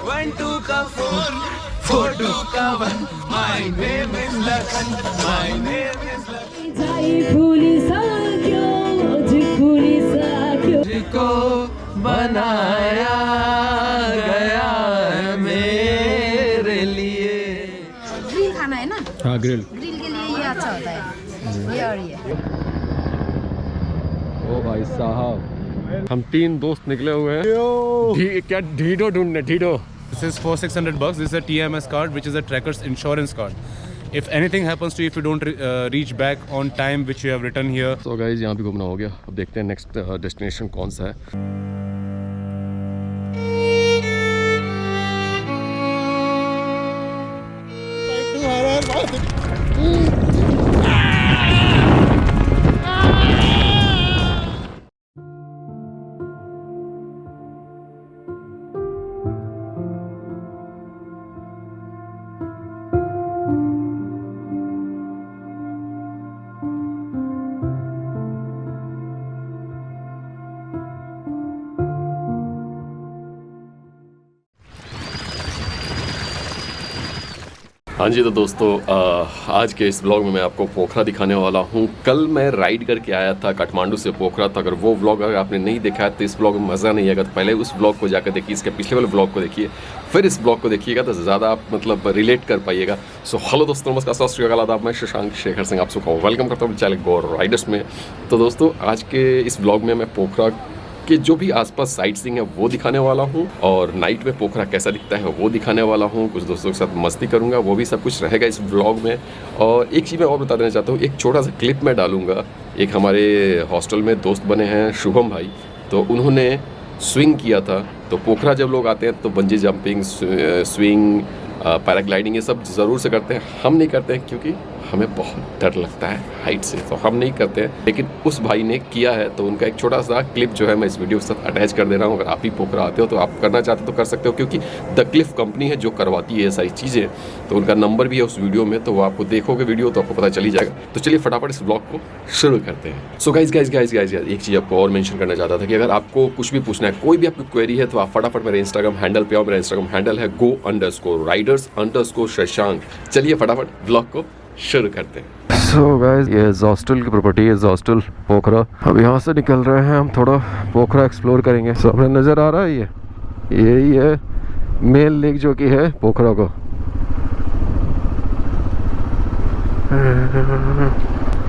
1 2 का 4 4 2 का 1 My name is Lakhan My name is Lakhan जाई फूली सा क्यों फूली सा क्यों जिसको बनाया गया है मेरे लिए। ग्रिल खाना है ना? हाँ ग्रिल। ग्रिल के लिए ये अच्छा होता है, ये और ये। ओ भाई साहब, हम 3 दोस्त निकले हुए हैं क्या ढीडो ढूंढने। ढीडो This is for 600 bucks. This is a TMS card, which is a tracker's insurance card. If anything happens to you, if you don't reach back on time, which you have written here. तो guys यहाँ भी घूमना हो गया। अब देखते हैं next destination कौन सा है। हाँ जी, तो दोस्तों आज के इस ब्लॉग में मैं आपको पोखरा दिखाने वाला हूँ। कल मैं राइड करके आया था काठमांडू से पोखरा तक। अगर वो ब्लॉग अगर आपने नहीं देखा है तो इस ब्लॉग में मज़ा नहीं आएगा। तो पहले उस ब्लॉग को जाकर देखिए, इसके पिछले वाले ब्लॉग को देखिए, फिर इस ब्लॉग को देखिएगा तो ज़्यादा आप मतलब रिलेट कर पाइएगा। सो हेलो दोस्तों, नमस्कार, सत श्री अकाल, आदाब। मैं शशांक शेखर सिंह आप सबको वेलकम करता हूँ चैनल गो राइडर्स में। तो दोस्तों आज के इस ब्लॉग में मैं पोखरा कि जो भी आसपास साइट सीइंग है वो दिखाने वाला हूँ, और नाइट में पोखरा कैसा दिखता है वो दिखाने वाला हूँ। कुछ दोस्तों के साथ मस्ती करूँगा, वो भी सब कुछ रहेगा इस व्लॉग में। और एक चीज़ मैं और बता देना चाहता हूँ, एक छोटा सा क्लिप मैं डालूँगा। एक हमारे हॉस्टल में दोस्त बने हैं शुभम भाई, तो उन्होंने स्विंग किया था। तो पोखरा जब लोग आते हैं तो बंजी जंपिंग, स्विंग, पैराग्लाइडिंग ये सब ज़रूर से करते हैं। हम नहीं करते हैं क्योंकि हमें बहुत डर लगता है हाइट से, तो हम नहीं करते हैं। लेकिन उस भाई ने किया है, तो उनका एक छोटा सा क्लिप जो है मैं इस वीडियो के साथ अटैच कर दे रहा हूँ। अगर आप ही पोखरा आते हो तो आप करना चाहते हो तो कर सकते हो, क्योंकि द क्लिफ कंपनी है जो करवाती है ये सारी चीज़ें। तो उनका नंबर भी है उस वीडियो में, तो वो आपको देखोगे वीडियो तो आपको पता चल ही जाएगा। तो चलिए फटाफट इस ब्लॉग को शुरू करते हैं। सो गाइज एक चीज़ आपको और मेंशन करना चाहता था कि अगर आपको कुछ भी पूछना है, कोई भी आपकी क्वेरी है, तो आप फटाफट मेरे इंस्टाग्राम हैंडल पे आओ। मेरा इंस्टाग्राम हैंडल है go_riders_शशांक। चलिए फटाफट ब्लॉग को शुरू करते हैं। सो गाइस, ये हॉस्टल की प्रॉपर्टी है, हॉस्टल पोखरा। अब यहाँ से निकल रहे हैं हम, थोड़ा पोखरा एक्सप्लोर करेंगे। सामने नज़र आ रहा है यही है मेन लेक जो कि है पोखरा को।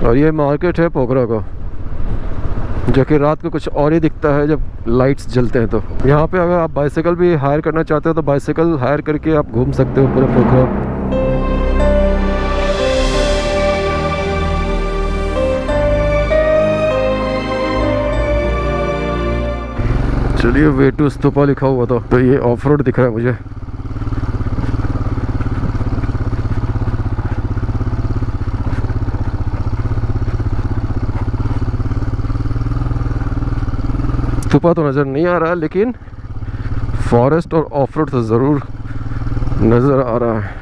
और ये मार्केट है पोखरा का, जो कि रात को कुछ और ही दिखता है जब लाइट्स जलते हैं। तो यहाँ पे अगर आप बाइसाइकिल भी हायर करना चाहते हो तो बाइसाइकिल हायर करके आप घूम सकते हो पूरा पोखरा। चलिए, वे टू स्तूपा लिखा हुआ था, तो ये ऑफ रोड दिख रहा है मुझे। स्तूपा तो नज़र नहीं आ रहा है, लेकिन फॉरेस्ट और ऑफ रोड तो ज़रूर नज़र आ रहा है।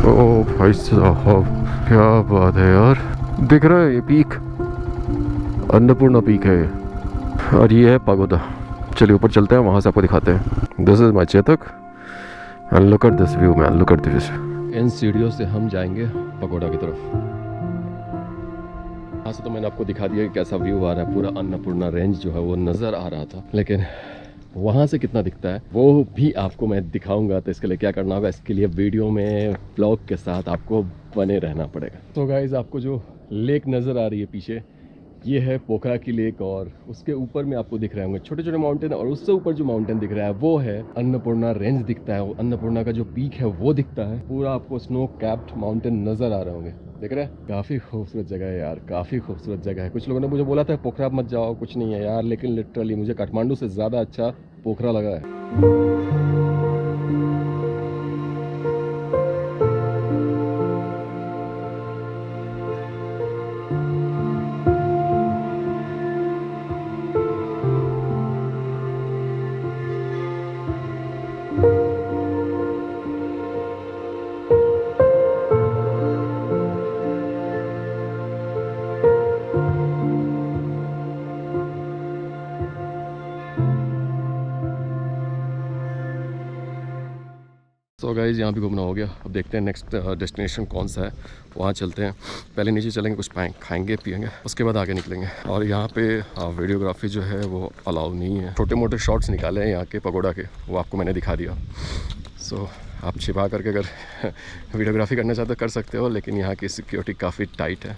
ओ भाई साहब, क्या बात है यार। दिख रहा है ये पीक, अन्नपूर्णा पीक है ये, और ये है पागोदा। चलिए ऊपर चलते हैं, वहाँ से आपको दिखाते हैं। This is my Chetak and look at this view man, look at this. इन सीढ़ियों से हम जाएंगे पगोड़ा की तरफ। यहाँ से तो मैंने आपको दिखा दिया कि कैसा व्यू आ रहा है, पूरा अन्नपूर्णा रेंज जो है वो नज़र आ रहा था, लेकिन वहाँ से कितना दिखता है वो भी आपको मैं दिखाऊंगा। तो इसके लिए क्या करना होगा, इसके लिए वीडियो में ब्लॉग के साथ आपको बने रहना पड़ेगा। तो गाइज, आपको जो लेक नज़र आ रही है पीछे, ये है पोखरा की लेक, और उसके ऊपर में आपको दिख रहे होंगे छोटे छोटे माउंटेन, और उससे ऊपर जो माउंटेन दिख रहा है वो है अन्नपूर्णा रेंज दिखता है। अन्नपूर्णा का जो पीक है वो दिखता है, पूरा आपको स्नो कैप्ड माउंटेन नज़र आ रहे होंगे। देख रहे हैं, काफ़ी खूबसूरत जगह है यार, काफ़ी खूबसूरत जगह है। कुछ लोगों ने मुझे बोला था पोखरा मत जाओ, कुछ नहीं है यार, लेकिन लिटरली मुझे काठमांडू से ज़्यादा अच्छा पोखरा लगा है। सो गाइस यहाँ भी घूमना हो गया। अब देखते हैं नेक्स्ट डेस्टिनेशन कौन सा है, वहाँ चलते हैं। पहले नीचे चलेंगे, कुछ खाएंगे पिएंगे, उसके बाद आगे निकलेंगे। और यहाँ पे वीडियोग्राफी जो है वो अलाउ नहीं है। छोटे मोटे शॉट्स निकाले हैं यहाँ के पगोड़ा के, वो आपको मैंने दिखा दिया। सो आप छिपा करके अगर वीडियोग्राफी करना चाहते हो कर सकते हो, लेकिन यहाँ की सिक्योरिटी काफ़ी टाइट है।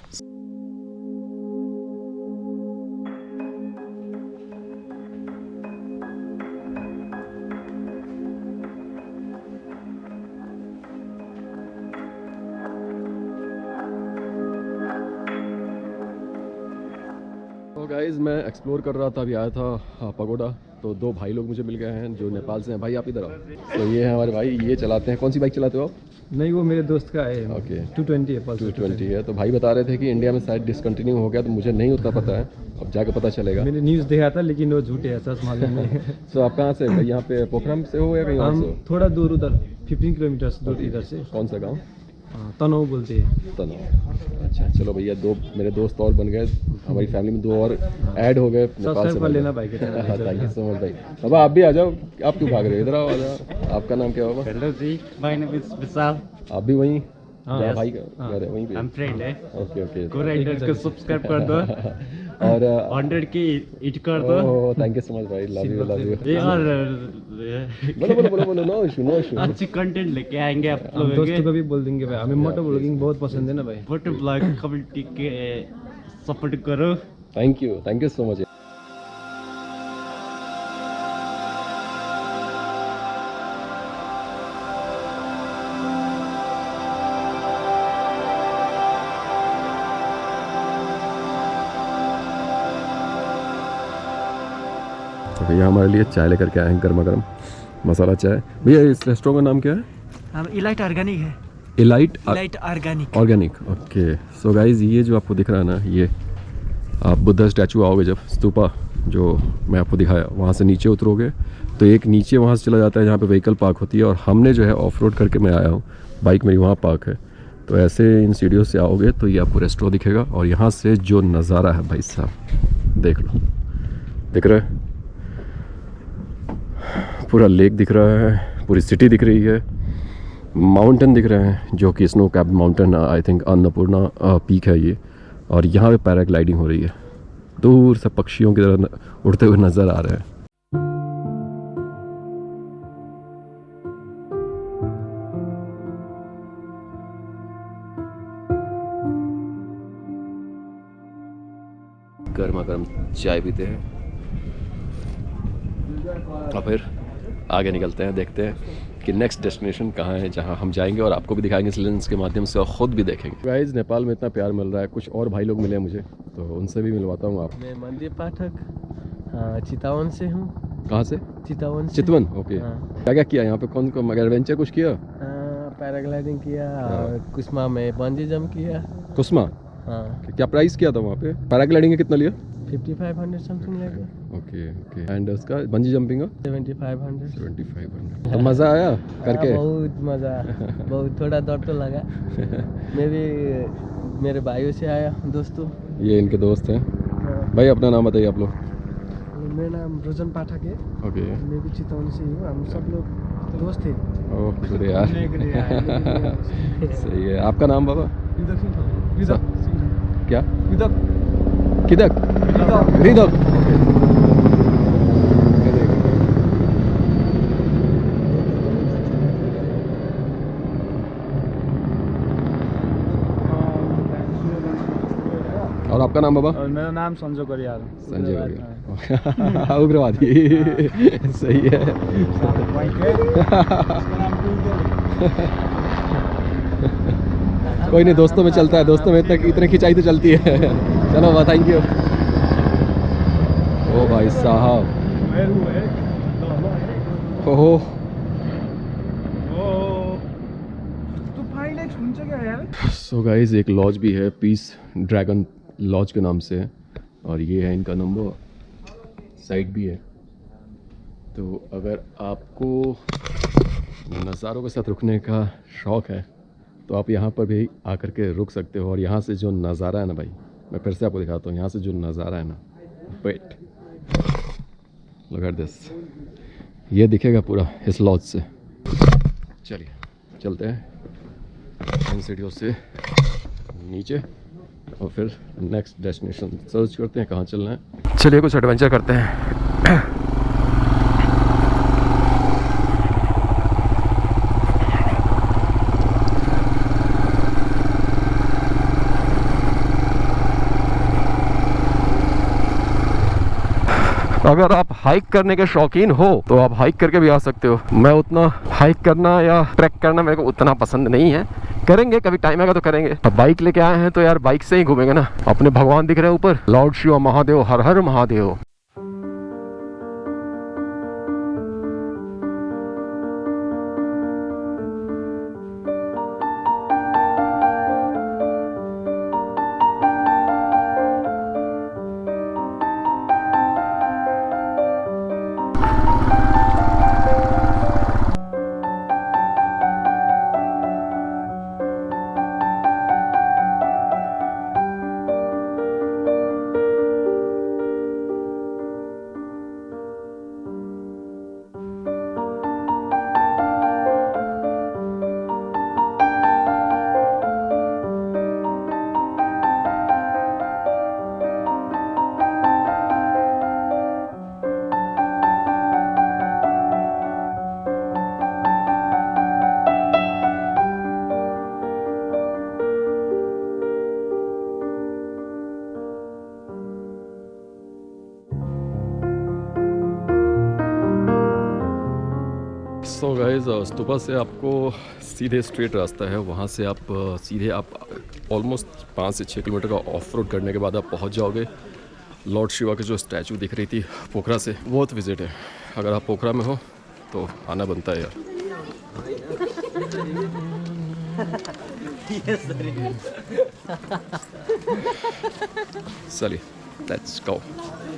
तो गाइज़ मैं एक्सप्लोर कर रहा था, अभी आया था पगोड़ा, तो दो भाई लोग मुझे मिल गए हैं जो नेपाल से हैं। भाई आप इधर आओ। तो ये है हमारे भाई, ये चलाते हैं। कौन सी बाइक चलाते हो आप? नहीं, वो मेरे दोस्त का है। ओके 220 है, पल्सर 220 है। तो भाई बता रहे थे कि इंडिया में शायद डिसकंटिन्यू हो गया, तो मुझे नहीं उतना पता है, अब जाके पता चलेगा। मैंने न्यूज़ देखा था, लेकिन वो झूठे है, सच मालूम नहीं। तो आप कहाँ से भाई? यहाँ पे पोखरम से हो या कहीं और से हम हो? थोड़ा दूर उधर 15 किलोमीटर दूर इधर से। कौन सा गाँव? तनों बोलते हैं। तनों। अच्छा चलो भैया, दो मेरे दोस्त और बन गए, हमारी फैमिली में दो और ऐड हो गए नेपाल से। कर लेना भाई के channel. Thank you so much भाई। बाबा आप भी आ जाओ, आप क्यों भाग रहे हो? इधर आओ, आ जाओ। आपका नाम क्या होगा? Hello ji, my name is Vishal. आप भी वहीं? हाँ, भाई का घर है वहीं पे? हम फ्रेंड है। Okay okay. को राइडर्स को सब्सक्राइब कर दो और 100 की हिट कर दो। Oh thank you so much भाई, लव यू लव यू। ये और बोलो बोलो बोलो बोलो, नो इशू नो इशू। अच्छी कंटेंट लेके आएंगे आप हम लोगों दोस्तों के। को भी बोल देंगे भाई, हमें मोटो ब्लॉगिंग बहुत पसंद है ना भाई। फोटो ब्लॉग कम्युनिटी के सपोर्ट करो। Thank you so much. तो भैया हमारे लिए चाय लेकर के आए हैं, गर्मा गर्म मसाला चाय। भैया इस रेस्टोरेंट का नाम क्या है? हम इलाइट ऑर्गेनिक है। Elite elite organic. Organic, okay. So guys ये जो आपको दिख रहा है ना, ये आप बुद्धा स्टैचू आओगे जब, स्तूपा जो मैं आपको दिखाया, वहाँ से नीचे उतरोगे तो एक नीचे वहाँ से चला जाता है जहाँ पे व्हीकल पार्क होती है, और हमने जो है ऑफ रोड करके मैं आया हूँ, बाइक मेरी वहाँ पार्क है। तो ऐसे इन सीढ़ियों से आओगे तो ये आपको रेस्टोरेंट दिखेगा, और यहाँ से जो नज़ारा है भाई साहब देख लो, दिख रहा है? पूरा लेक दिख रहा है, पूरी सिटी दिख रही है, माउंटेन दिख रहे हैं जो कि snow capped mountain, I think Annapurna peak है ये। और यहाँ पे पैराग्लाइडिंग हो रही है, दूर से पक्षियों की तरह उड़ते हुए नज़र आ रहे हैं। गर्मा गर्म चाय पीते हैं और फिर आगे निकलते हैं, देखते हैं कि नेक्स्ट डेस्टिनेशन कहाँ है जहाँ हम जाएंगे, और आपको भी दिखाएंगे इस लेंस के माध्यम से, और ख़ुद भी देखेंगे। गाइस नेपाल में इतना प्यार मिल रहा है, कुछ और भाई लोग मिले मुझे, तो उनसे भी मिलवाता हूँ आप। मैं मंदिर पाठक चितवन से हूँ। कहाँ से? चितवन। चितवन, ओके। क्या क्या किया यहाँ पे? कौन कौन एडवेंचर कुछ किया? पैराग्लाइडिंग किया, कुस्मा में बंजी जंप किया। कुस्मा? हाँ। क्या प्राइस किया था वहाँ पे? पैराग्लाइडिंग का कितना लिया? 5500 समथिंग लगे। Okay okay. एंड उसका बंजी जंपिंग का? 7500। तो मज़ा आया करके? बहुत मज़ा, बहुत। थोड़ा डर तो लगा। मैं भी मेरे भाइयों से आया, दोस्तों। ये इनके दोस्त हैं। भाई अपना नाम बताइए आप लोग। मेरा नाम रोजन पाठक है। ओके। मैं भी चितवन से हूँ, हम सब लोग दोस्त थे। ओह गुड यार। सही है। आपका नाम बाबा? क्या? किदक? हृदक। और आपका नाम बाबा? और मेरा नाम संजय करियाल। संजय करियाल। उग्रवादी। सही है। कोई नहीं, दोस्तों में चलता है, दोस्तों में इतनी खिंचाई तो चलती है। चलो बाबा, थैंक यू। ओ भाई साहब, ओहो। सो गाइस एक लॉज भी है, पीस ड्रैगन लॉज के नाम से, और ये है इनका नंबर, साइट भी है। तो अगर आपको नज़ारों के साथ रुकने का शौक़ है तो आप यहाँ पर भी आकर के रुक सकते हो। और यहाँ से जो नज़ारा है ना भाई, मैं फिर से आपको दिखाता हूँ, यहाँ से जो नज़ारा है ना, वेट लुक एट दिस, ये दिखेगा पूरा इस लॉज से। चलिए। चलते हैं इन सीढ़ियों से नीचे और फिर नेक्स्ट डेस्टिनेशन सर्च करते हैं कहाँ चलना है। चलिए कुछ एडवेंचर करते हैं। अगर आप हाइक करने के शौकीन हो तो आप हाइक करके भी आ सकते हो। मैं उतना हाइक करना या ट्रैक करना मेरे को उतना पसंद नहीं है, करेंगे कभी टाइम आएगा तो करेंगे। अब बाइक लेके आए हैं तो यार बाइक से ही घूमेंगे ना। अपने भगवान दिख रहे हैं ऊपर, लॉर्ड शिव महादेव, हर हर महादेव। सो गाइस स्तूपा से आपको सीधे स्ट्रेट रास्ता है, वहाँ से आप सीधे आप ऑलमोस्ट 5 से 6 किलोमीटर का ऑफ रोड करने के बाद आप पहुँच जाओगे लॉर्ड शिवा की जो स्टैचू दिख रही थी पोखरा से, वो तो विजिट है। अगर आप पोखरा में हो तो आना बनता है यार। चलिए लेट्स गो।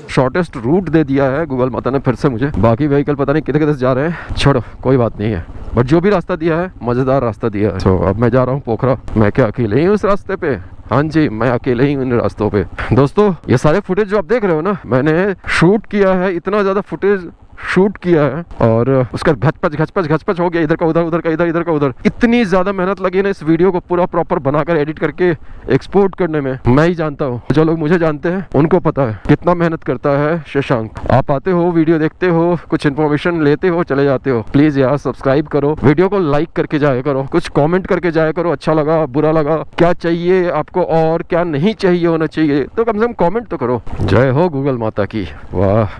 शॉर्टेस्ट रूट दे दिया है गूगल माता ने फिर से मुझे, बाकी व्हीकल पता नहीं किधर किधर से जा रहे हैं, छोड़ो कोई बात नहीं है, बट जो भी रास्ता दिया है मज़ेदार रास्ता दिया है। तो अब मैं जा रहा हूँ पोखरा। मैं क्या अकेले ही हूँ इस रास्ते पे? हाँ जी, मैं अकेले ही हूँ इन रास्तों पे। दोस्तों ये सारे फुटेज जो आप देख रहे हो ना, मैंने शूट किया है, इतना ज़्यादा फुटेज शूट किया है और उसका घचपच हो गया, इधर का उधर, उधर का इधर, इधर का उधर। इतनी ज़्यादा मेहनत लगी ना इस वीडियो को पूरा प्रॉपर बनाकर एडिट करके एक्सपोर्ट करने में। मैं ही जानता हूँ, जो लोग मुझे जानते हैं उनको पता है कितना मेहनत करता है शशांक। आप आते हो, वीडियो देखते हो, कुछ इन्फॉर्मेशन लेते हो, चले जाते हो। प्लीज़ यार सब्सक्राइब करो, वीडियो को लाइक करके जाया करो, कुछ कॉमेंट करके जाया करो, अच्छा लगा बुरा लगा, क्या चाहिए आपको और क्या नहीं चाहिए होना चाहिए, तो कम से कम कॉमेंट तो करो। जय हो गूगल माता की। वाह,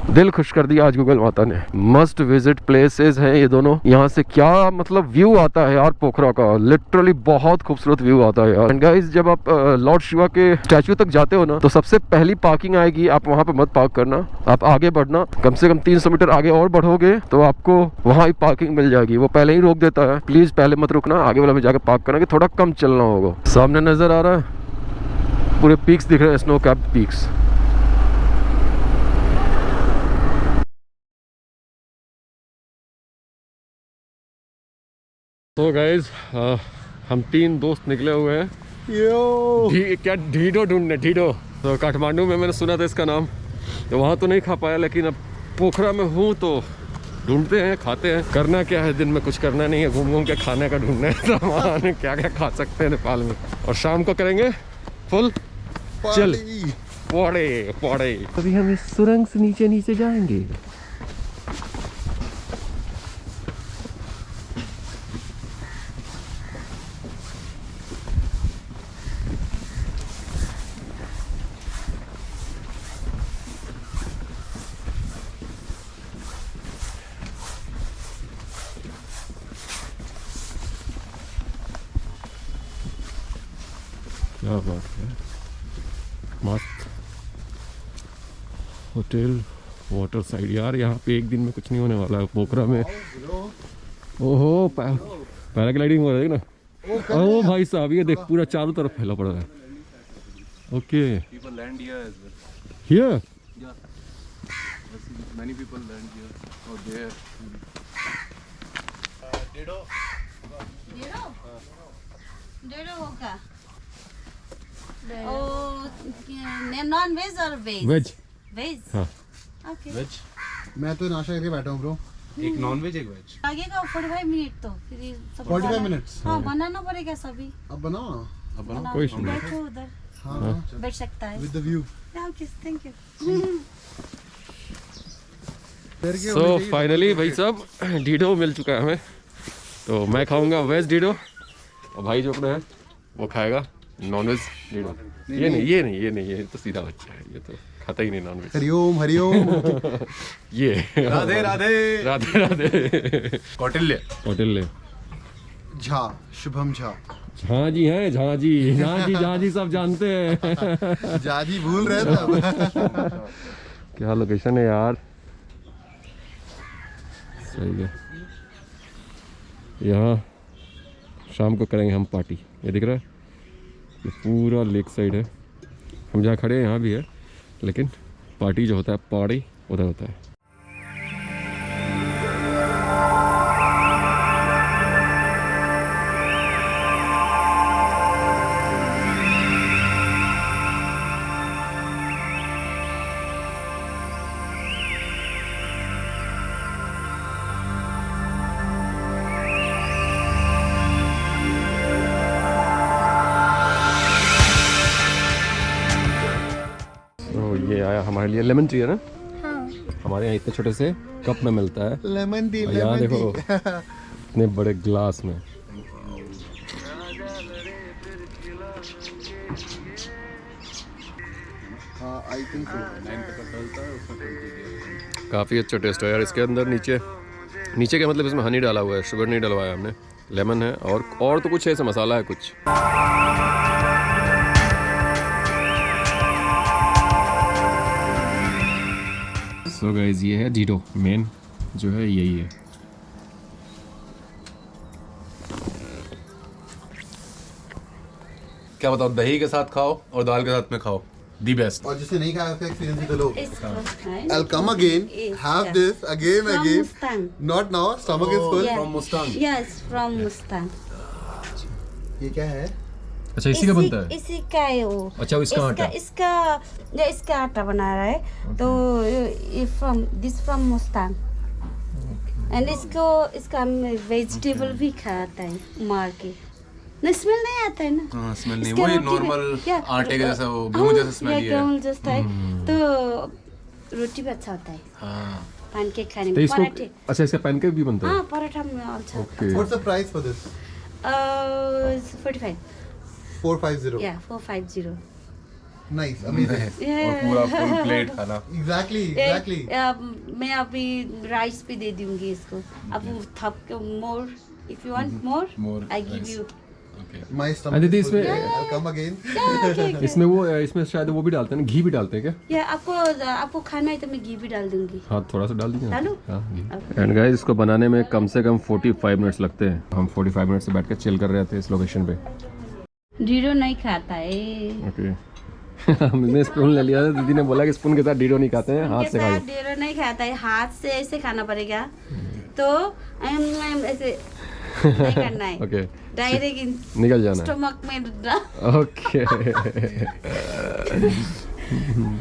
दिल खुश कर दिया आज गूगल माता ने। मस्ट विजिट प्लेसेस हैं ये दोनों। यहाँ से क्या मतलब व्यू आता है यार पोखरा का, लिटरली बहुत खूबसूरत व्यू आता है यार। एंड गाइस जब आप लॉर्ड शिवा के स्टैचू तक जाते हो ना, तो सबसे पहली पार्किंग आएगी, आप वहाँ पे मत पार्क करना, आप आगे बढ़ना, कम से कम 300 मीटर आगे और बढ़ोगे तो आपको वहाँ ही पार्किंग मिल जाएगी। वो पहले ही रोक देता है, प्लीज पहले मत रुकना, आगे वाला में जाकर पार्क करना कि थोड़ा कम चलना होगा। सामने नजर आ रहा है पूरे पीक्स दिख रहे हैं, स्नो कैप पीक्स। तो गाइज हम 3 दोस्त निकले हुए हैं क्या ढीडो ढूंढने, ढीडो। तो काठमांडू में मैंने सुना था इसका नाम, तो वहाँ तो नहीं खा पाया, लेकिन अब पोखरा में हूँ तो ढूंढते हैं, खाते हैं। करना क्या है, दिन में कुछ करना नहीं है, घूम घूम के खाने का ढूंढना है सामान क्या क्या खा सकते हैं नेपाल में। और शाम को करेंगे फुल चल पौड़े पौड़े। अभी हम इस सुरंग से नीचे नीचे जाएंगे। क्या बात है, मस्त होटल वाटर साइड। यार यहाँ पे एक दिन में कुछ नहीं होने वाला है पोखरा में। ओहो पैराग्लाइडिंग हो रही है ना। ओ भाई साहब ये देख पूरा चारों तरफ फैला पड़ा है। Okay People land here as well. Here Many people land here or there. डेढ़ो होगा। नॉन वेज और वेज? वेज। वेज। हाँ ओके। Veg. मैं तो नाश्ता करके बैठा हूँ ब्रो। एक नॉन वेज एक वेज। लगेगा 45 मिनट तो फिर ये सब 45 minutes? हाँ बनाना पड़ेगा सभी। अब बनाओ ना। अब बनाओ। बनाओ, कोई इशू नहीं। बैठो उधर हाँ बैठ सकता है। With the view. Thank you. So finally भाई साहब डीडो मिल चुका है हमें। तो मैं खाऊंगा वेज डीडो और भाई जो अपना है वो खाएगा नॉन वेज डीडो। ये तो सीधा बच्चा है, ये तो खाता ही नहीं नॉन वेज। हरिओम हरिओम। ये राधे राधे राधे राधे। कौटिल्य। होटल झा, शुभम झा। झाँ जी हैं, झाँ जी सब जानते हैं। जाजी भूल रहे थे अब। क्या लोकेशन है यार, सही है। यहाँ शाम को करेंगे हम पार्टी। ये दिख रहा है, ये पूरा लेक साइड है। हम जहाँ खड़े हैं यहाँ भी है, लेकिन पार्टी जो होता है पार्टी उधर होता है। तो ये आया हमारे लिए लेमन टी है ना। हाँ। हमारे यहाँ इतने छोटे से कप में मिलता है। लेमन टी, और यहाँ देखो इतने बड़े ग्लास में। आई थिंक काफ़ी अच्छा टेस्ट है यार इसके अंदर। नीचे क्या मतलब, इसमें हनी डाला हुआ है, शुगर नहीं डलवाया हमने, लेमन है और तो कुछ है, ऐसा मसाला है कुछ। सो गाइस ये है डीडो, मेन जो है यही है। क्या बताओ, दही के साथ खाओ और दाल के साथ में खाओ, दी बेस्ट। और जिसे नहीं खाया उसका एक्सपीरियंस भी तो लो। It's first time. I'll come again, have this again, From again. Mustang. Not now, stomach is full. Yeah. From Mustang. Yes, from Mustang. ये क्या है? अच्छा इसी का बनता है। इसी का है वो। अच्छा, इसका आटा। इसका आटा बना रहा है। तो ये फ्रॉम मुस्तांग। एंड इसका वेजिटेबल भी खाता है मार के। ना स्मेल नहीं आता है ना। हाँ, स्मेल नहीं, इसका वही रोटी नॉर्मल भी- आटे के जैसा, वो गेहूं जैसा स्मेल ही है। गेहूं जैसा है। तो रोटी भी अच्छा होता है। हाँ। पैनकेक खाने तो में, इसको पराठे। अच्छा इसका पैनकेक भी बनता है। हाँ, पराठा में अच्छा। Okay. What's the price for this? 45. 450. Yeah, 450. Nice, amazing. और पूरा फुल प्लेट खाना। Exactly. मैं अभी राइस भी दे दूंगी इसको। अब थप के मोर, if you want more, More I give rice. you. My stomach दीदी is full. इसमें- I'll come again. इसमें शायद वो भी डालते हैं ना, घी भी डालते हैं क्या? या आपको खाना है तो मैं घी भी डाल दूंगी। हाँ थोड़ा सा डाल दीजिए। डालूं? एंड गाइस इसको बनाने में कम से कम 45 मिनट्स लगते हैं। हम 45 मिनट से बैठ के चिल कर रहे थे इस लोकेशन पे। डीडो नहीं खाता है। ओके। हमने स्पून ले लिया था, दीदी ने बोला कि स्पून के साथ डीडो नहीं खाते हैं, हाथ से खाओ। डीडो नहीं खाता है, हाथ से ऐसे खाना पड़ेगा। तो ऐसे नहीं करना है। ओके। डायरेक्ट निकल जाना है। स्टमक में। ओके।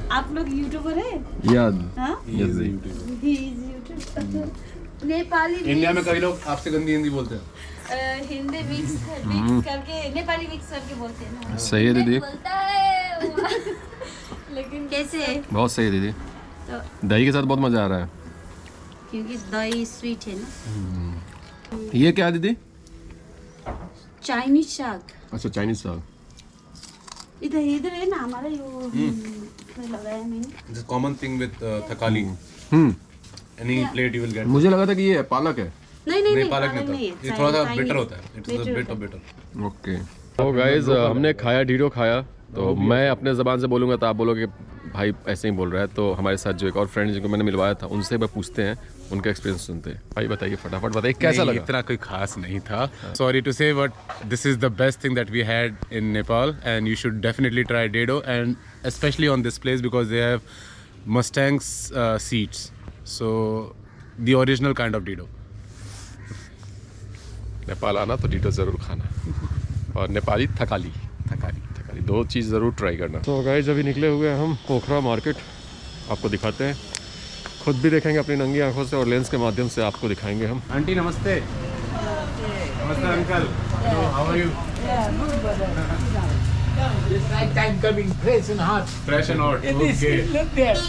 आप लोग यूट्यूबर है? याद। हाँ? यस जी। He is YouTuber. Nepali India में कई लोग आपसे गंदी हिंदी बोलते हैं। हिंदी मिक्स करके, नेपाली मिक्स करके बोलते हैं ना। सही है दीदी, बोलता है वो। लेकिन कैसे है? बहुत सही है दीदी। तो दही के साथ बहुत मजा आ रहा है। क्योंकि दही स्वीट है ना। ये क्या है दीदी? चाइनीज साग। अच्छा चाइनीज साग। इधर है ना हमारा ये लगाया मैंने। It's a common thing with thakali. Any plate you will get. मुझे लगा था कि ये पालक है। नहीं पालक नहीं नहीं है। था, ये थोड़ा सा Chinese- बिटर होता है। It's a bitter bit होता of है। bitter. ओके। तो गाइज हमने खाया, डीडो खाया, तो मैं अपने ज़बान से बोलूँगा तो आप बोलोगे भाई ऐसे ही बोल रहा है। तो हमारे साथ जो एक और फ्रेंड जिनको मैंने मिलवाया था उनसे मैं पूछते हैं, उनका एक्सपीरियंस सुनते हैं। भाई बताइए फटाफट बताइए कैसा नहीं, लगा? इतना कोई खास नहीं था। Sorry to say but this is the best thing that we had in Nepal and you should definitely try dhido and specially on this place because they have mustangs seats, so the original kind of dhido. Nepal आना तो Dido ज़रूर खाना, और नेपाली थकाली दो चीज़ ज़रूर try करना। तो guys अभी निकले हुए हैं हम पोखरा मार्केट, आपको दिखाते हैं। खुद भी देखेंगे अपनी नंगी आंखों से और लेंस के माध्यम से आपको दिखाएंगे हम। आंटी नमस्ते। नमस्ते uncle. How are you? This night time coming, fresh and hot. Fresh and hot. It is Okay. look there.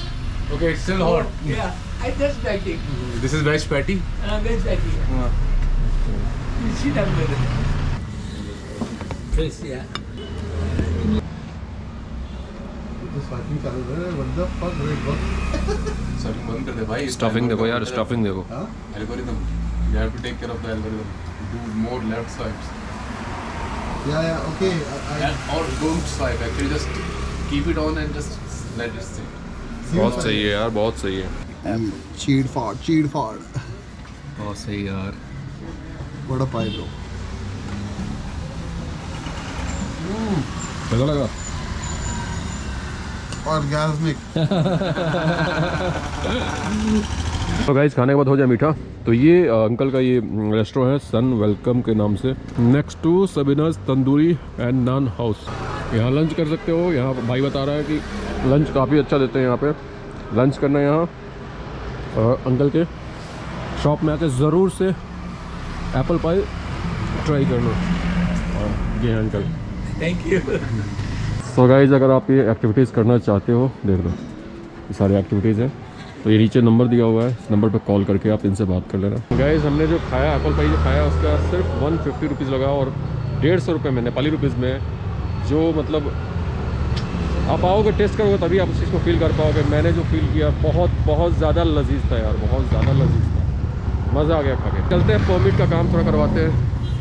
Okay, it's still hot. Yeah, I just like it. This is veg patty. That's like it. You sit down with it. Fresh, yeah. Sorry, बंद कर दे भाई। Stuffing देखो यार, stuffing देखो। Algorithm. You have to take care of the algorithm. Do more left swipes. Yeah, okay. Or don't swipe. Actually, just keep it on and just let it sit. बहुत सही है यार, बहुत सही है। Cheat fart. बहुत सही यार। What a pie, bro. कैसा लगा? Orgasmic. तो गाइस खाने के बाद हो जाए मीठा। तो ये अंकल का ये रेस्टोरेंट है सन वेलकम के नाम से, next to Sabina's tandoori and naan house. यहाँ लंच कर सकते हो। यहाँ भाई बता रहा है कि लंच काफ़ी अच्छा देते हैं यहाँ पे। लंच करना है यहाँ अंकल के शॉप में आके ज़रूर से एप्पल पाई ट्राई करना। और ये है uncle. Thank you. So guys अगर आप ये एक्टिविटीज़ करना चाहते हो, देख लो ये सारी एक्टिविटीज़ हैं। तो ये नीचे नंबर दिया हुआ है, इस नंबर पे कॉल करके आप इनसे बात कर लेना। गाइस हमने जो खाया एप्पल पाई जो खाया उसका सिर्फ 150 रुपीज़ लगा और 150 रुपये में नेपाली रुपीज़ में, जो मतलब आप आओगे टेस्ट करोगे तभी आप उस चीज़ को फील कर पाओगे। मैंने जो फील किया बहुत ज़्यादा लजीज था यार, बहुत ज़्यादा लजीज था, मज़ा आ गया खा के। चलते हैं परमिट का काम थोड़ा करवाते हैं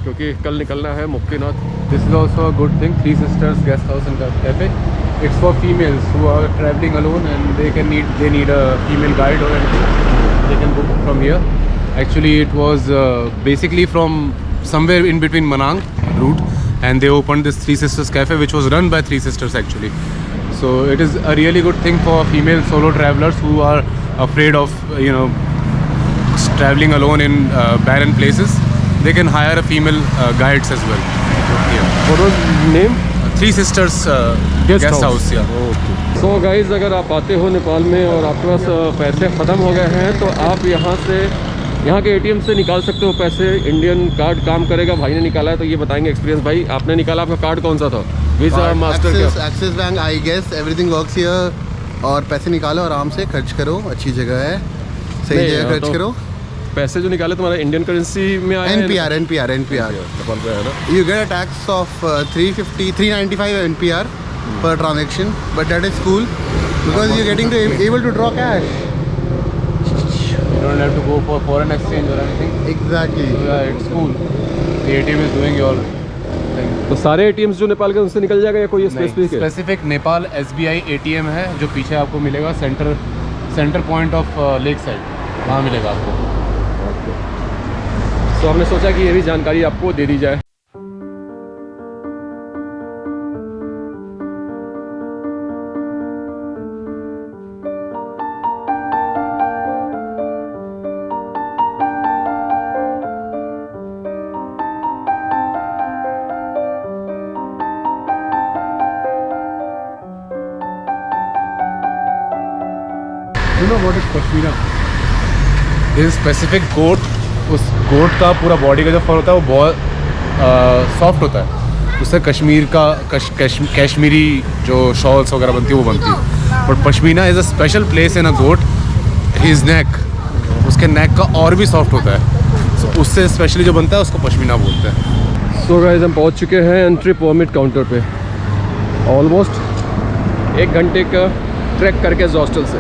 क्योंकि कल निकलना है Muktinath. This is also a good thing. Three Sisters Guest House and Cafe. It's for females who are traveling alone and they need a female guide or anything. They can book from here. Actually, it was basically from somewhere in between Manang route, and they opened this Three Sisters Cafe, which was run by Three Sisters actually. So it is a really good thing for female solo travelers who are afraid of traveling alone in barren places. They can hire a female guides as well. What was name? Three Sisters Guest House. Yeah. So guys अगर आप आते हो नेपाल में और आपके पास पैसे ख़त्म हो गए हैं तो आप यहाँ के एटीएम से निकाल सकते हो पैसे। इंडियन कार्ड काम करेगा। भाई ने निकाला है तो ये बताएंगे एक्सपीरियंस। भाई आपने निकाला, आपका कार्ड कौन सा था? Visa, master? Axis Bank, I guess everything works here. और पैसे निकालो, आराम से खर्च करो, अच्छी जगह है, सही जगह खर्च करो। पैसे जो निकाले तुम्हारा इंडियन करेंसी में आया? NPR. नेपाल पे है ना? You get a tax of 395 NPR per transaction, but that is cool because you're getting able to draw cash. You don't have to go for foreign exchange or anything. Exactly. Yeah, it's cool. The ATM is doing your thing. तो सारे ATMs जो नेपाल के उनसे निकल जाएगा या कोई specific है? स्पेसिफिक नेपाल SBI ATM है जो पीछे आपको मिलेगा, centre point of lake side, वहाँ मिलेगा आपको। तो हमने सोचा कि ये भी जानकारी आपको दे दी जाए। You know what is pashmina? This specific goat, उस गोट का पूरा बॉडी का जो फर होता है वो बहुत सॉफ्ट होता है। उससे कश्मीर का कश्मीरी जो शॉल्स वगैरह बनती है वो बनती है। But pashmina is a special place in a goat. His neck, उसके नेक का और भी सॉफ्ट होता है, so, उससे स्पेशली जो बनता है उसको पश्मीना बोलते हैं। सो गाइस हम पहुंच चुके हैं एंट्री परमिट काउंटर पे। ऑलमोस्ट 1 घंटे का ट्रैक करके हॉस्टल से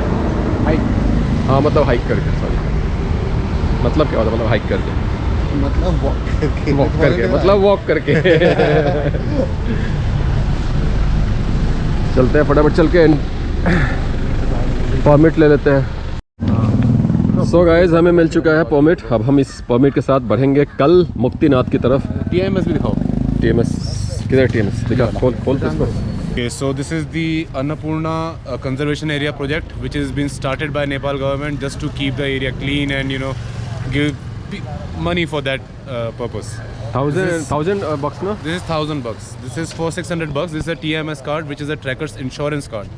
हाँ मतलब हाइक करके, सॉरी मतलब क्या होता है, मतलब हाइक करके, मतलब वॉक करके चलते हैं फटाफट चल के परमिट ले लेते हैं। सो गाइस हमें मिल चुका है परमिट। अब हम इस परमिट के साथ बढ़ेंगे कल मुक्तिनाथ की तरफ। TMS भी दिखाओ। TMS किधर? TMS दिखा, खोल इसको। Okay, so this is the Annapurna conservation area project, which has been started by Nepal government just to keep the area clean and give money for that purpose. 1000 bucks ना? This is $1,000. This is for $600. This is a TMS card, which is a trekker's insurance card.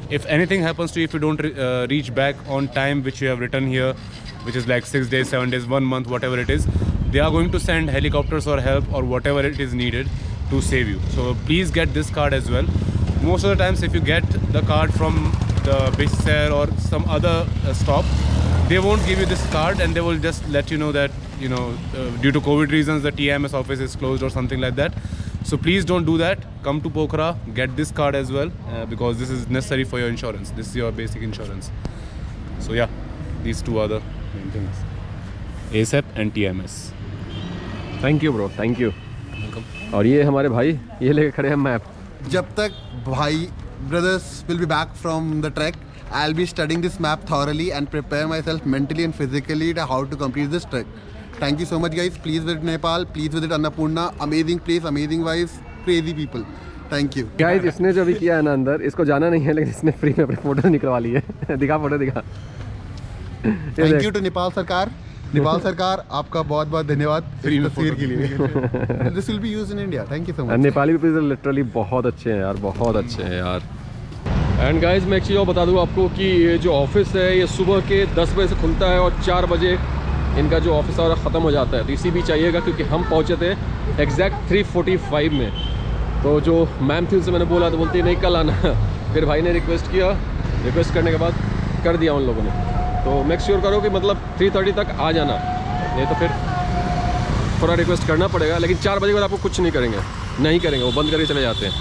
if anything happens to you, if you don't reach back on time which you have written here, which is like 6 days, 7 days, 1 month, whatever it is, they are going to send helicopters or help or whatever it is needed to save you. So please get this card as well. Most of the times if you get the card from the Bisher or some other stop, they won't give you this card and they will just let you know that, you know, due to COVID reasons the TMS office is closed or something like that. So please don't do that. Come to Pokhara, get this card as well because this is necessary for your insurance. This is your basic insurance. So yeah, these two are the main things. ASAP and TMS. Thank you bro, thank you. और ये हमारे भाई ये लेके खड़े हैं map. जब तक भाई brothers will be back from the trek, I'll be studying this map thoroughly and prepare myself mentally and physically to how to complete this trek. Thank you so much guys. Please visit Nepal, please visit Annapurna. Amazing place, amazing vibes, crazy people. Thank you. Guys इसने जो भी किया है ना अंदर, इसको जाना नहीं है लेकिन इसने फ्री में अपनी फोटो निकलवा ली है। दिखा फोटो दिखा। Thank you to नेपाल सरकार। नेपाल सरकार आपका बहुत बहुत धन्यवाद फ्री में तस्वीर के लिए। This will be used in India. Thank you so much. Nepali people literally बहुत अच्छे हैं यार, बहुत अच्छे हैं यार। एंड गाइस मैं एक चीज़ और बता दूँ आपको कि ये जो ऑफिस है ये सुबह के 10 बजे से खुलता है और 4 बजे इनका जो ऑफिस है ख़त्म हो जाता है। तो इसी बीच आइएगा क्योंकि हम पहुँचे थे एग्जैक्ट 3:45 में। तो जो मैम थी उनसे मैंने बोला तो बोलती नहीं कल आना। फिर भाई ने रिक्वेस्ट किया, रिक्वेस्ट करने के बाद कर दिया उन लोगों ने। तो मेक श्योर करो कि मतलब 3:30 तक आ जाना, नहीं तो फिर थोड़ा रिक्वेस्ट करना पड़ेगा। लेकिन 4 बजे के बाद आपको कुछ नहीं करेंगे, नहीं करेंगे, वो बंद करके चले जाते हैं।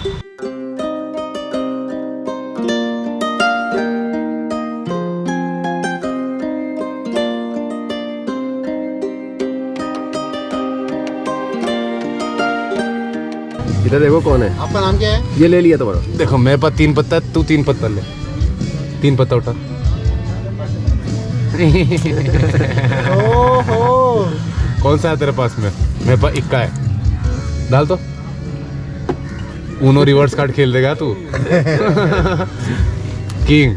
इधर देखो कौन है। आपका नाम क्या है? ये ले लिया तुम्हारा। देखो मेरे पास 3 पत्ता है, तू 3 पत्ता ले। 3 पत्ता उठा। ओहो कौन सा है तेरे पास में? मेरे पास 1 है। डाल तो। ऊनो रिवर्स कार्ड खेल देगा तू। किंग।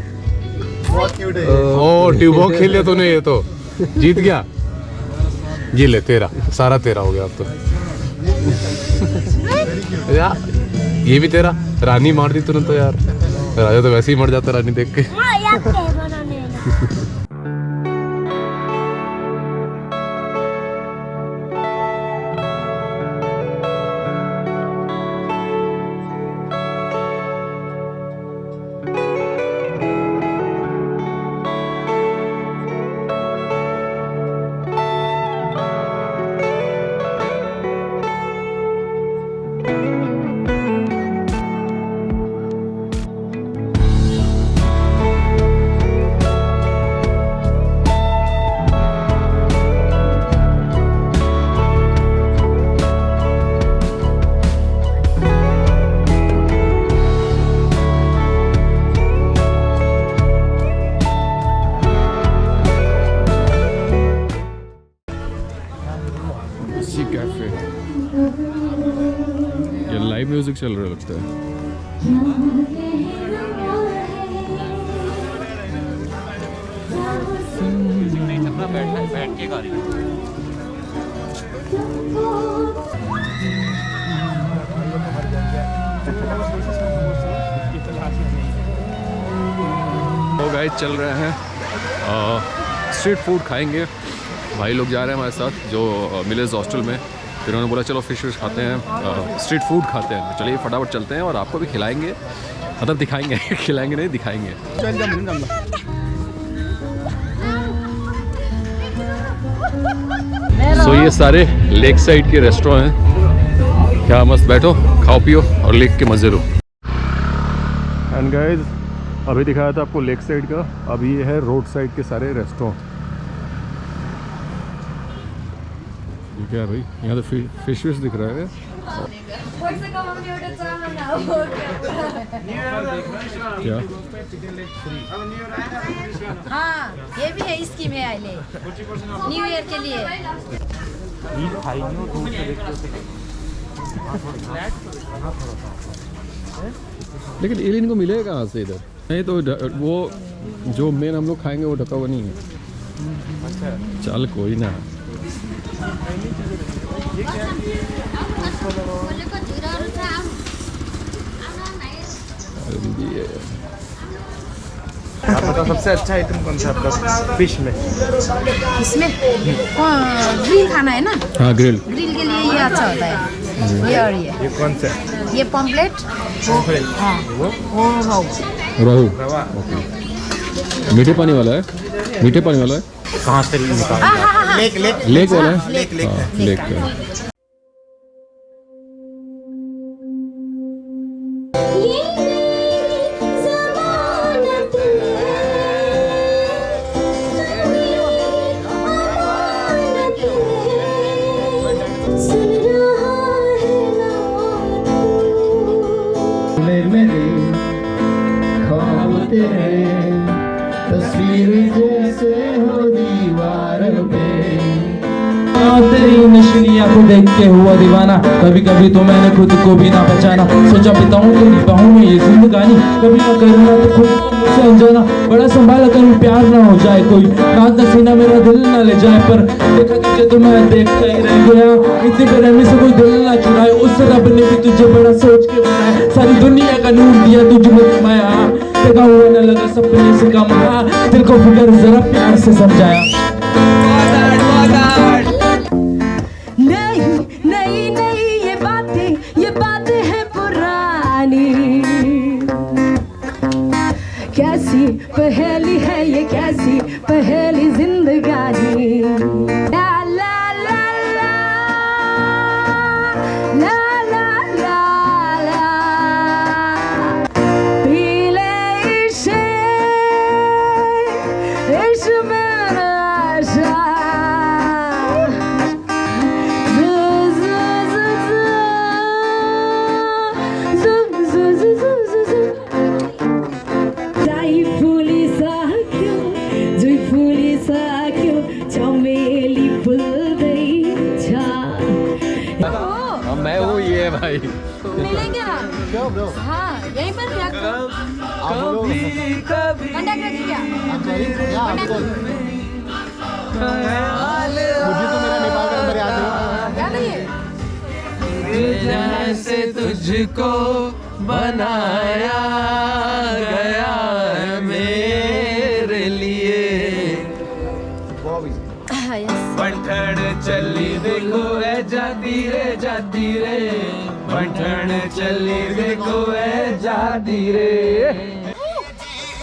बहुत क्यूट है। ओ ट्यूबो खेल लिया तूने, ये तो जीत गया। ये ले तेरा, सारा तेरा हो गया अब तो। यार ये भी तेरा। रानी मार दी तूने तो यार। राजा तो वैसे ही मर जाता रानी देख के। ये लाइव म्यूजिक चल रहा लगता है। बैठ के गा रही तो गाइस चल रहे हैं, स्ट्रीट फूड खाएंगे। भाई लोग जा रहे हैं हमारे साथ जो मिलेज हॉस्टल में। फिर उन्होंने बोला चलो फिश खाते हैं, स्ट्रीट फूड खाते हैं। तो चलिए फटाफट चलते हैं और आपको भी खिलाएंगे, मतलब दिखाएंगे। खिलाएंगे नहीं, दिखाएंगे। सो ये सारे लेक साइड के रेस्टोरेंट हैं। क्या मस्त बैठो, खाओ पियो और लेक के मज़े लो। एंड गाइस अभी दिखाया था आपको लेक साइड का, अभी ये है रोड साइड के सारे रेस्टोरेंट। ये क्या है भाई, यहाँ तो फिश दिख रहा है। क्या हाँ ये भी है, स्कीम है आइले न्यू ईयर के लिए। लेकिन एलियन को मिलेगा कहाँ से इधर? नहीं तो वो जो मेन हम लोग खाएंगे वो ढका हुआ नहीं है। चल कोई ना। आपका सबसे अच्छा आइटम कौन सा आपका फिश में? इसमें ग्रिल खाना है ना? हाँ ग्रिल। ग्रिल के लिए ये अच्छा होता है, ये और ये कौन सा? ये पॉम्पलेट, हाँ वो रोहू। रोहू रवा। मीठे पानी वाला है, मीठे पानी वाला है। कहाँ से निकाल? लेक वाला है। लेक लेक तस्वीर जैसे हो दीवार पे। तेरी नशीली आंखों देख के हुआ दीवाना, कभी कभी तो मैंने खुद को भी ना पहचाना। सोचा बिताऊं तेरी बाहों में ये जिंदगानी, कभी ना करूँगा तो खुद को मुझसे अनजाना। बड़ा संभाला करूँ प्यार ना हो जाए कोई, रात का सीना मेरा दिल ना ले जाए। पर देखा तुझे तो मैं देखता ही रह गया, इतनी बेरहमी से कोई दिल ना चुराए। उस रब ने भी तुझे बड़ा सोच के बनाया, सारी दुनिया का नूर दिया तुझे माया। देखा हुआ न लगा सपने से कम, दिल को फिकर जरा प्यार से समझाया। नहीं नहीं नहीं ये बातें हैं पुरानी। कैसी पहेली है ये, कैसी पहेली जिंदगानी। ला ला ला ला ला ला ला ला पीले इश्क मेरा आशा। मैं हूँ ये भाई। मिलेंगे ना? हाँ यहीं पर क्या कंडक्टर जी क्या? मुझे तो मेरा नेपाल का नंबर याद नहीं। क्या नहीं है? जैसे तुझको बनाया गया है मेरे लिए। बंठन चली देखो ए जाती रे बंठन चली देखो ए जाती रे।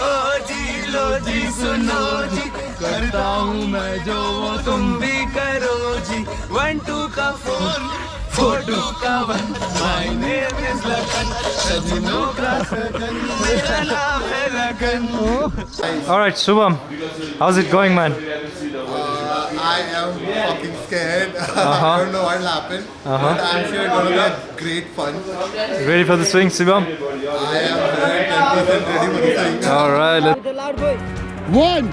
ओ जी लो जी सुनो जी, करता हूँ मैं जो वो तुम भी करो जी। 1 2 का 4 4 2 का 1, माय नेम इज लखन, सजनों का सजन मेरा नाम है Lakhan. Alright, Shubham, how's it going, man? I am fucking scared. I don't know what will happen, but I'm sure it's going to be a great fun. Ready for the swing, Shubham? I am 110% ready for the swing. Alright, let's 1.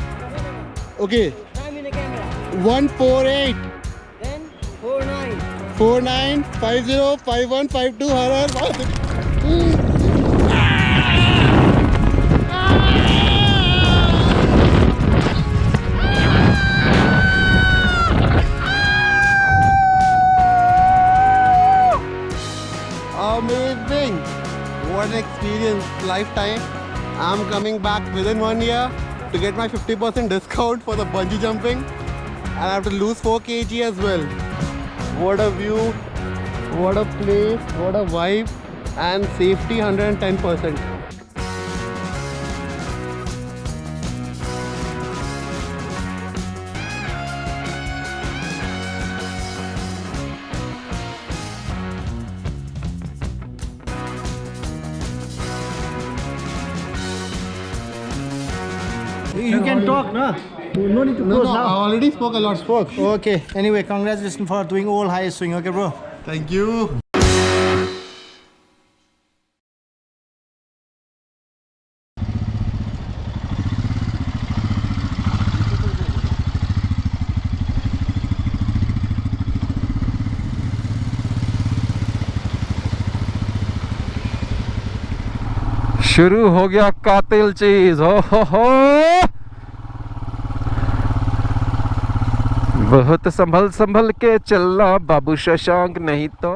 Okay. 148. Then 49. 49 50 51 52 her Amazing! What an experience, lifetime. I'm coming back within 1 year to get my 50% discount for the bungee jumping, and I have to lose 4 kg as well. What a view, what a place, what a vibe, and safety 110%. You can talk, no? No need to close I now. already spoke a lot. Okay, anyway, congratulations for doing all high swing, okay, bro? Thank you. शुरू हो गया कातिल चीज। हो बहुत संभल संभल के चलना बाबू शशांक, नहीं तो